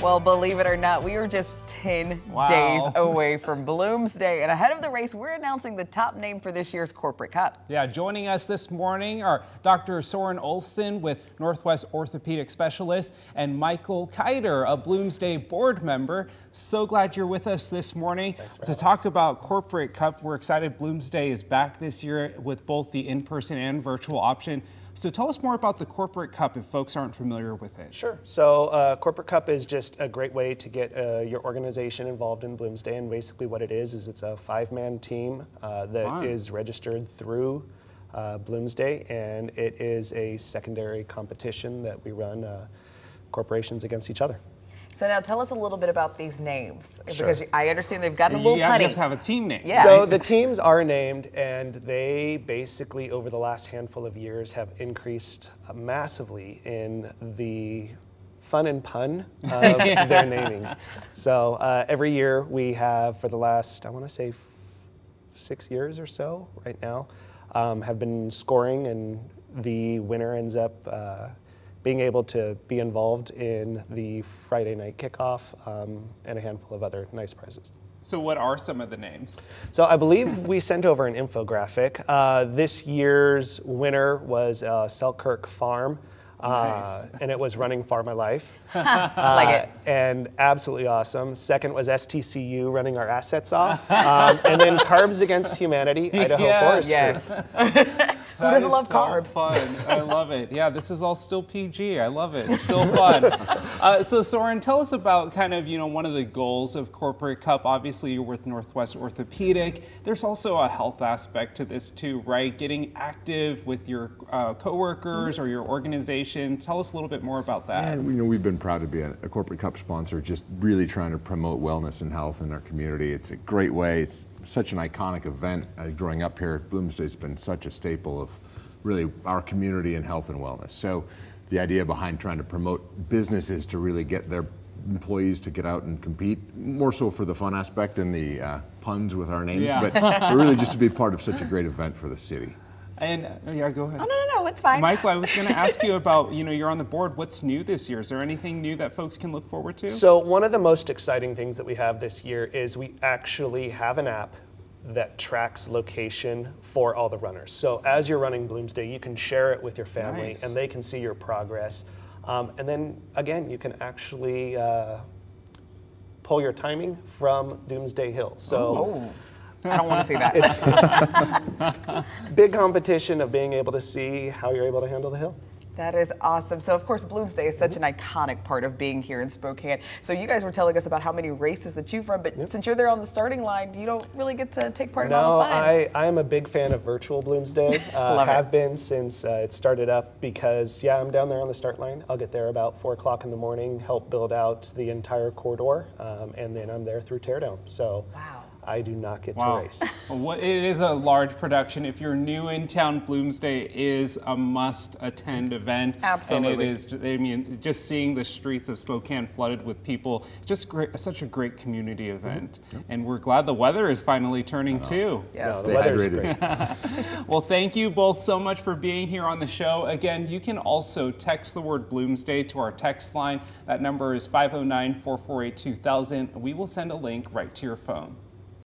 Well, believe it or not, we are just 10 days away from Bloomsday. And ahead of the race, we're announcing the top name for this year's Corporate Cup. Yeah, joining us this morning are Dr. Soren Olsen with Northwest Orthopedic Specialist and Michael Kiter, a Bloomsday board member. So glad you're with us this morning to talk about Corporate Cup. We're excited Bloomsday is back this year with both the in-person and virtual option. So tell us more about the Corporate Cup if folks aren't familiar with it. Sure. So Corporate Cup is just a great way to get your organization involved in Bloomsday, and basically what it is it's a 5-man team that is registered through Bloomsday, and it is a secondary competition that we run corporations against each other. So now tell us a little bit about these names, Sure. because I understand they've gotten a little punny. You have to have a team name. Yeah. So the teams are named, and they basically over the last handful of years have increased massively in the fun and pun of their naming. So every year we have, for the last, I want to say 6 years or so right now, have been scoring, and the winner ends up being able to be involved in the Friday night kickoff and a handful of other nice prizes. So what are some of the names? So I believe we sent over an infographic. This year's winner was Selkirk Farm. Nice. And it was Running for My Life. Like it. And absolutely awesome. Second was STCU, Running Our Assets Off. And then Carbs Against Humanity, Idaho Forest. Yes. Who That doesn't is love so carbs? Fun. I love it. Yeah, this is all still PG. I love it. It's still fun. So Soren, tell us about kind of, one of the goals of Corporate Cup. Obviously, you're with Northwest Orthopedic. There's also a health aspect to this too, right? Getting active with your coworkers or your organization. Tell us a little bit more about that. And we've been proud to be a Corporate Cup sponsor, just really trying to promote wellness and health in our community. It's a great way. It's such an iconic event. Growing up here, Bloomsday's been such a staple of really our community and health and wellness. So the idea behind trying to promote businesses to really get their employees to get out and compete, more so for the fun aspect and the puns with our names, but really just to be part of such a great event for the city. And yeah, go ahead. Oh, no, it's fine. Michael, I was going to ask you about, you're on the board. What's new this year? Is there anything new that folks can look forward to? So one of the most exciting things that we have this year is we actually have an app that tracks location for all the runners. So as you're running Bloomsday, you can share it with your family and they can see your progress. And then again, you can actually pull your timing from Doomsday Hill. So I don't want to see that. big competition of being able to see how you're able to handle the hill. That is awesome. So, of course, Bloomsday is such an iconic part of being here in Spokane. So you guys were telling us about how many races that you've run, but since you're there on the starting line, you don't really get to take part in all the fun. I am a big fan of virtual Bloomsday. Have been since it started up because, I'm down there on the start line. I'll get there about 4 o'clock in the morning, help build out the entire corridor, and then I'm there through teardown. So. Wow. I do not get to race. Well, it is a large production. If you're new in town, Bloomsday is a must-attend event. Absolutely. And it is, just seeing the streets of Spokane flooded with people, just great, such a great community event. And we're glad the weather is finally turning too. Yes. The weather's great. Well, thank you both so much for being here on the show. Again, you can also text the word Bloomsday to our text line. That number is 509-448-2000. We will send a link right to your phone.